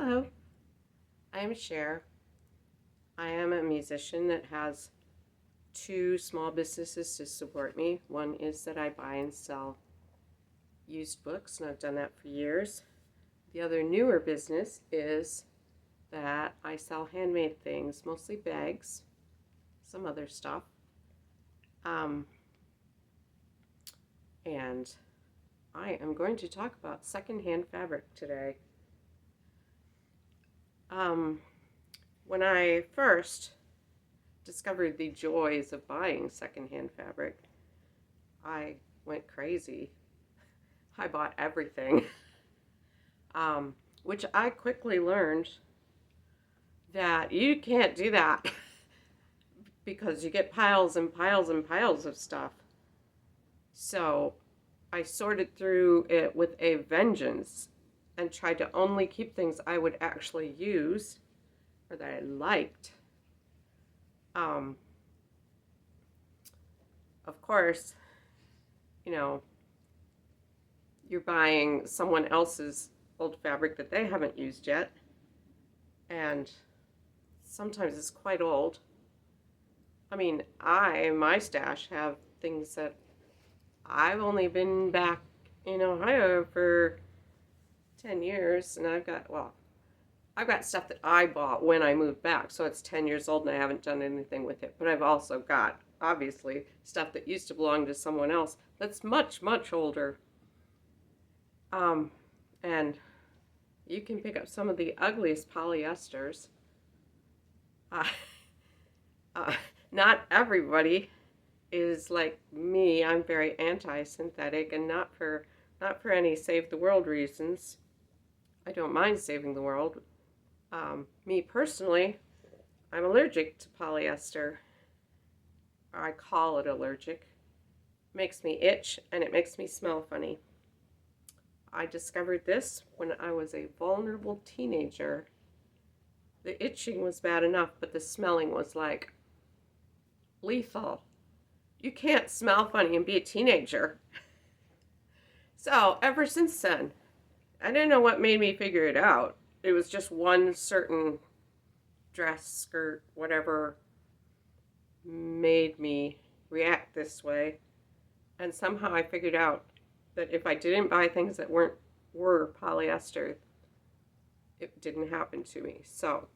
Hello, I am Cher. I am a musician that has two small businesses to support me. One is that I buy and sell used books, and I've done that for years. The other newer business is that I sell handmade things, mostly bags, some other stuff. Um, and I am going to talk about secondhand fabric today. Um, when I first discovered the joys of buying secondhand fabric, I went crazy. I bought everything, which I quickly learned that you can't do that because you get piles and piles and piles of stuff. So I sorted through it with a vengeance and tried to only keep things I would actually use or that I liked. Um, of course, you know, you're buying someone else's old fabric that they haven't used yet, and sometimes it's quite old. I mean, in my stash, have things that I've only been back in Ohio for 10 years, and I've got stuff that I bought when I moved back, so it's 10 years old and I haven't done anything with it. But I've also got, obviously, stuff that used to belong to someone else that's much, much older. And you can pick up some of the ugliest polyesters. Uh, uh, Not everybody is like me. I'm very anti-synthetic, and not for any save the world reasons. I don't mind saving the world. Me personally, I'm allergic to polyester. I call it allergic. It makes me itch and it makes me smell funny. I discovered this when I was a vulnerable teenager. The itching was bad enough, but the smelling was like lethal. You can't smell funny and be a teenager. So ever since then, I didn't know what made me figure it out. It was just one certain dress, skirt, whatever made me react this way. And somehow I figured out that if I didn't buy things that were polyester, it didn't happen to me. So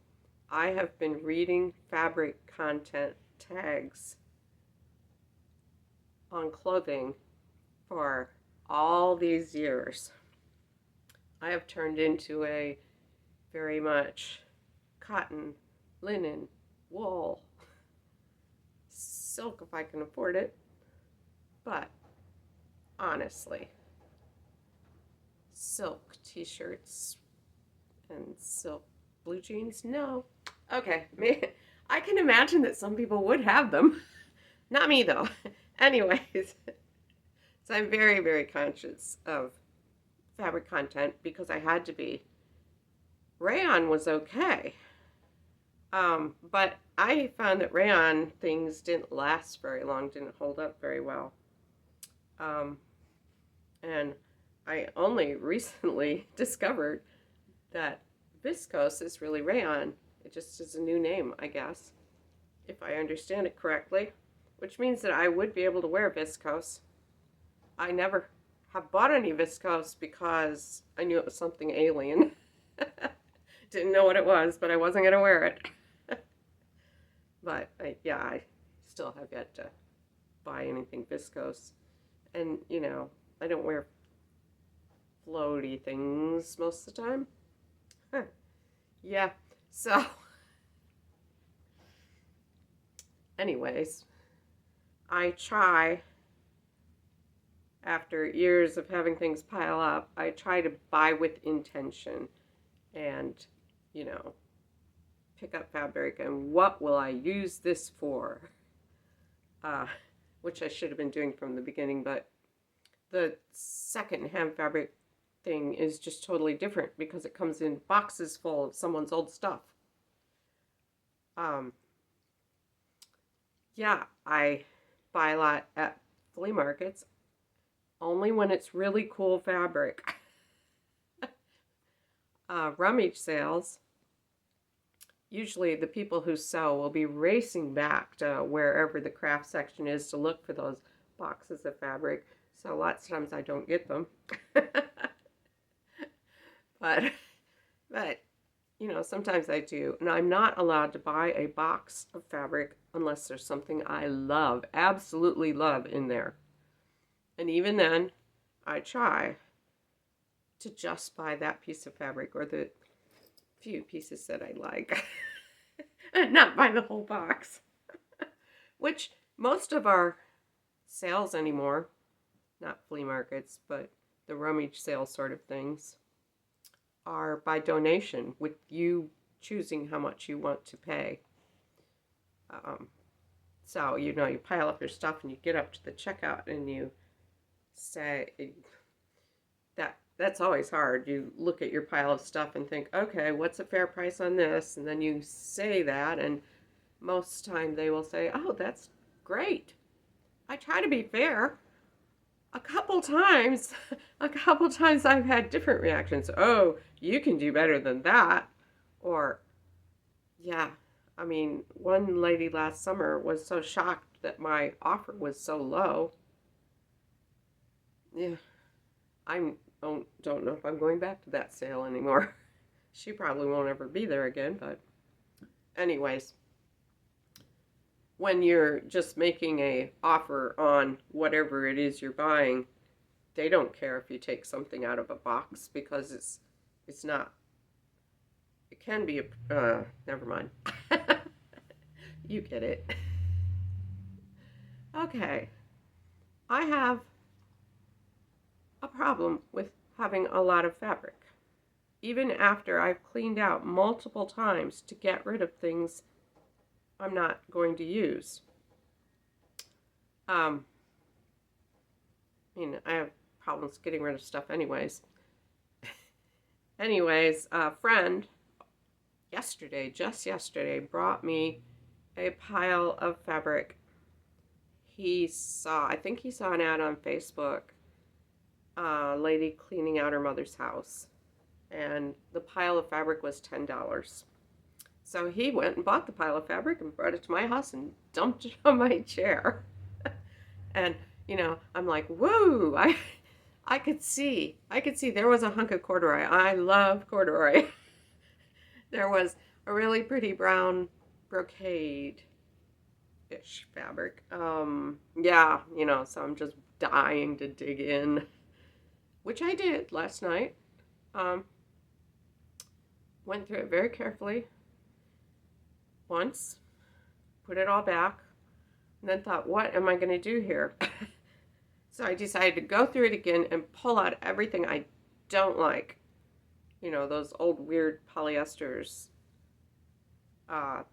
I have been reading fabric content tags on clothing for all these years. I have turned into a very much cotton, linen, wool, silk if I can afford it. But honestly, silk t-shirts and silk blue jeans, no. Okay, I can imagine that some people would have them. Not me though. Anyways, so I'm very, very conscious of fabric content because I had to be. Rayon was okay. But I found that rayon things didn't last very long, didn't hold up very well. And I only recently discovered that viscose is really rayon. It just is a new name, I guess, if I understand it correctly, which means that I would be able to wear viscose. I never have bought any viscose because I knew it was something alien. Didn't know what it was, but I wasn't going to wear it. But I still have yet to buy anything viscose. And, I don't wear floaty things most of the time. Huh. Yeah, so anyways, I try, after years of having things pile up, I try to buy with intention and, pick up fabric and what will I use this for? Which I should have been doing from the beginning, but the second-hand fabric thing is just totally different because it comes in boxes full of someone's old stuff. I buy a lot at flea markets, only when it's really cool fabric. rummage sales, usually the people who sew will be racing back to wherever the craft section is to look for those boxes of fabric. So lots of times I don't get them. but but you know, sometimes I do. And I'm not allowed to buy a box of fabric unless there's something I love, absolutely love in there. And even then, I try to just buy that piece of fabric or the few pieces that I like and not buy the whole box. Which most of our sales anymore, not flea markets, but the rummage sale sort of things, are by donation, with you choosing how much you want to pay. So, you know, you pile up your stuff and you get up to the checkout and you say, that's always hard. You look at your pile of stuff and think, okay, what's a fair price on this? And then you say that, and most time they will say, oh, that's great. I try to be fair. A couple times I've had different reactions. Oh, you can do better than that. Or, yeah, I mean, one lady last summer was so shocked that my offer was so low. Yeah, I don't know if I'm going back to that sale anymore. She probably won't ever be there again, but anyways, when you're just making a offer on whatever it is you're buying, they don't care if you take something out of a box because it's not. It can be a never mind. You get it. Okay. I have a problem with having a lot of fabric. Even after I've cleaned out multiple times to get rid of things I'm not going to use. I mean, I have problems getting rid of stuff anyways. Anyways, a friend just yesterday, brought me a pile of fabric. I think he saw an ad on Facebook, a lady cleaning out her mother's house, and the pile of fabric was $10. So he went and bought the pile of fabric and brought it to my house and dumped it on my chair. And, you know, I'm like, whoa, I could see there was a hunk of corduroy. I love corduroy. There was a really pretty brown brocade-ish fabric. Yeah, you know, so I'm just dying to dig in, which I did last night. Went through it very carefully once, put it all back, and then thought, what am I going to do here? So I decided to go through it again and pull out everything I don't like. You know, those old weird polyesters back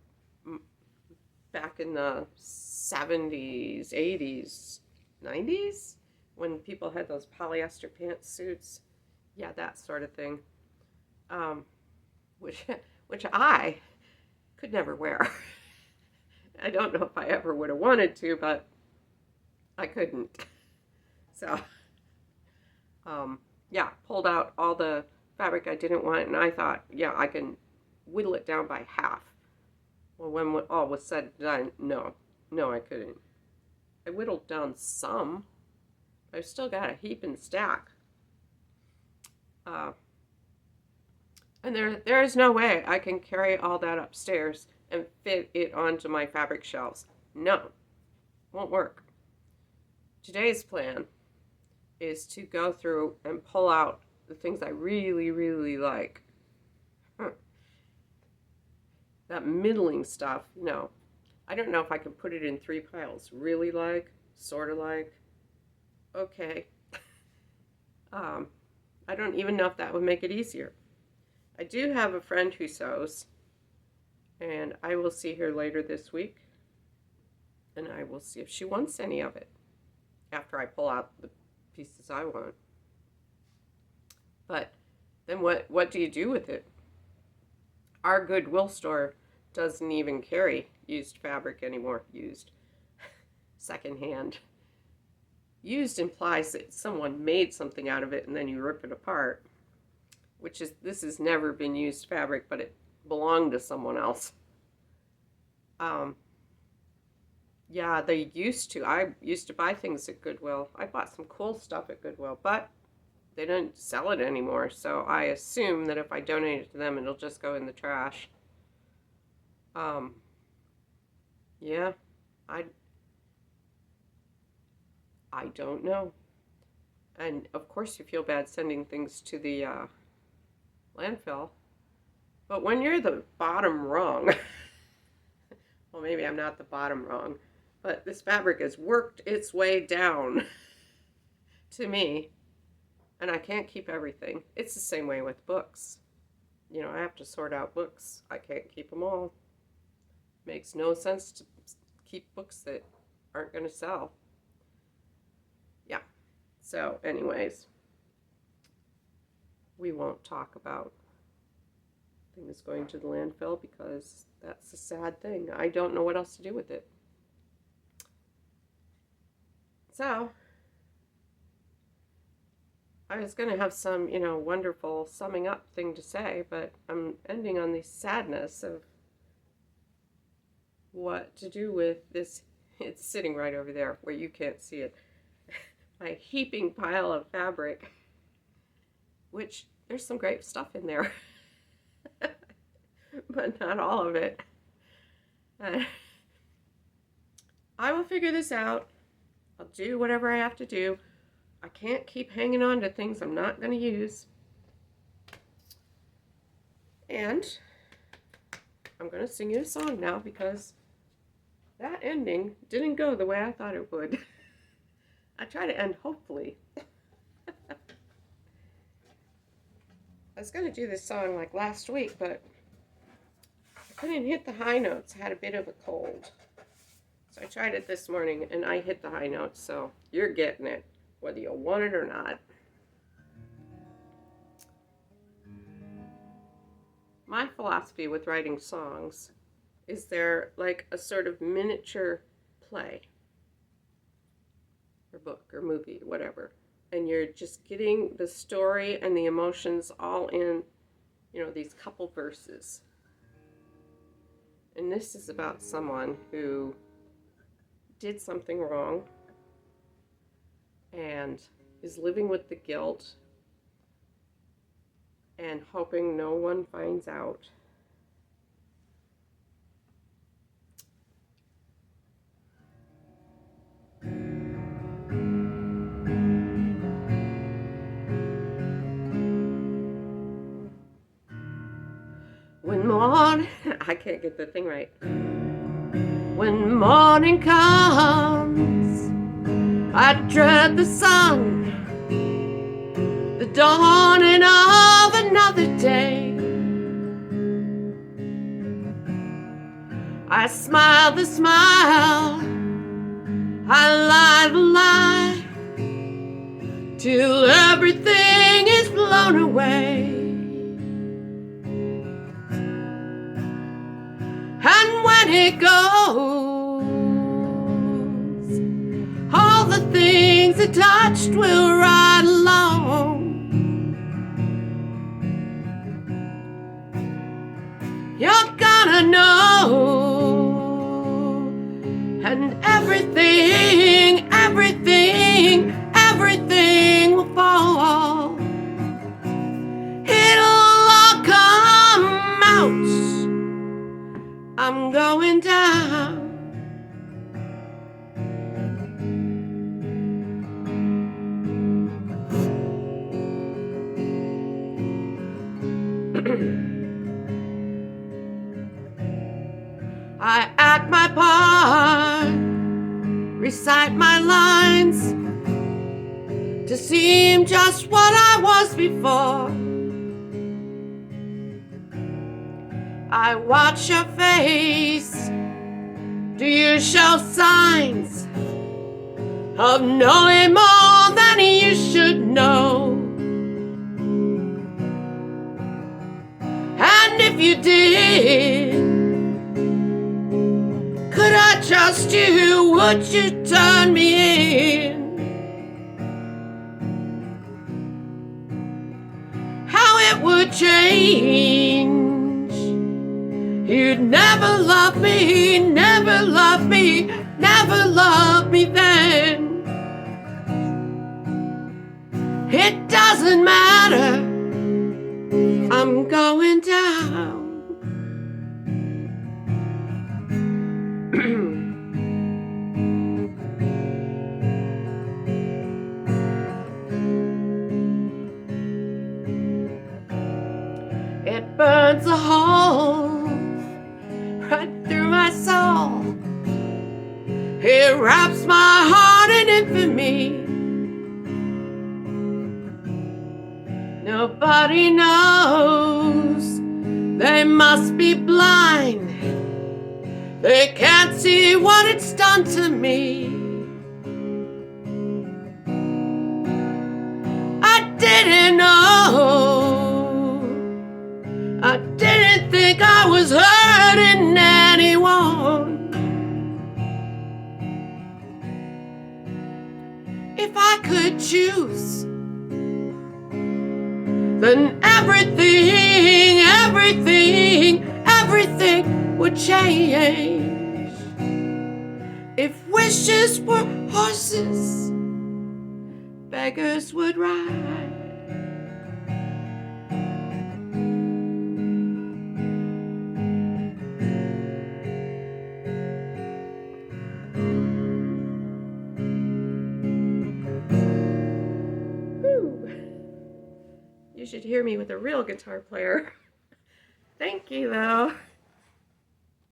in the 70s, 80s, 90s, when people had those polyester pantsuits. Yeah, that sort of thing. Which I could never wear. I don't know if I ever would have wanted to, but I couldn't. So, yeah, pulled out all the fabric I didn't want, and I thought, yeah, I can whittle it down by half. Well, when all was said and done, no, I couldn't. I whittled down some. I've still got a heap and stack. And there is no way I can carry all that upstairs and fit it onto my fabric shelves. No, won't work. Today's plan is to go through and pull out the things I really, really like. That middling stuff, no. I don't know if I can put it in 3 piles. Really like, sort of like, okay. I don't even know if that would make it easier. I do have a friend who sews, and I will see her later this week, and I will see if she wants any of it after I pull out the pieces I want. But then what do you do with it? Our Goodwill store doesn't even carry used fabric anymore. Used. Secondhand. Used implies that someone made something out of it and then you rip it apart. this has never been used fabric, but it belonged to someone else. Yeah, I used to buy things at Goodwill. I bought some cool stuff at Goodwill, but they don't sell it anymore. So I assume that if I donate it to them, it'll just go in the trash. Yeah, I don't know. And of course you feel bad sending things to the landfill. But when you're the bottom rung, well, maybe I'm not the bottom rung, but this fabric has worked its way down to me, and I can't keep everything. It's the same way with books. You know, I have to sort out books. I can't keep them all. Makes no sense to keep books that aren't going to sell. Yeah. So, anyways, we won't talk about things going to the landfill because that's a sad thing. I don't know what else to do with it. So, I was going to have some, wonderful summing up thing to say, but I'm ending on the sadness of what to do with this. It's sitting right over there where you can't see it. My heaping pile of fabric, which there's some great stuff in there, but not all of it. I will figure this out. I'll do whatever I have to do. I can't keep hanging on to things I'm not going to use. And I'm going to sing you a song now because that ending didn't go the way I thought it would. I try to end hopefully. I was going to do this song like last week, but I couldn't hit the high notes. I had a bit of a cold. So I tried it this morning and I hit the high notes, so you're getting it, whether you want it or not. My philosophy with writing songs is they're like a sort of miniature play or book or movie, whatever. And you're just getting the story and the emotions all in, these couple verses. And this is about someone who did something wrong and is living with the guilt and hoping no one finds out. When morning, I can't get the thing right. When morning comes, I dread the sun, the dawning of another day. I smile the smile, I lie the lie, till everything is blown away. And when it goes, all the things it touched will ride along. You're gonna know, and everything will fall. It'll all come out. I'm going down. I act my part, recite my lines, to seem just what I was before. I watch your face. Do you show signs of knowing more than you should know? And if you did, could I trust you? Would you turn me in? How it would would change. You'd never love me, never love me, never love me then. It doesn't matter, I'm going down. It burns a hole right through my soul. It wraps my heart in infamy. Nobody knows, they must be blind. They can't see what it's done to me. I didn't know, I didn't think I was hurting anyone. If I could choose, then everything, everything, everything would change. If wishes were horses, beggars would ride. You should hear me with a real guitar player. Thank you, though.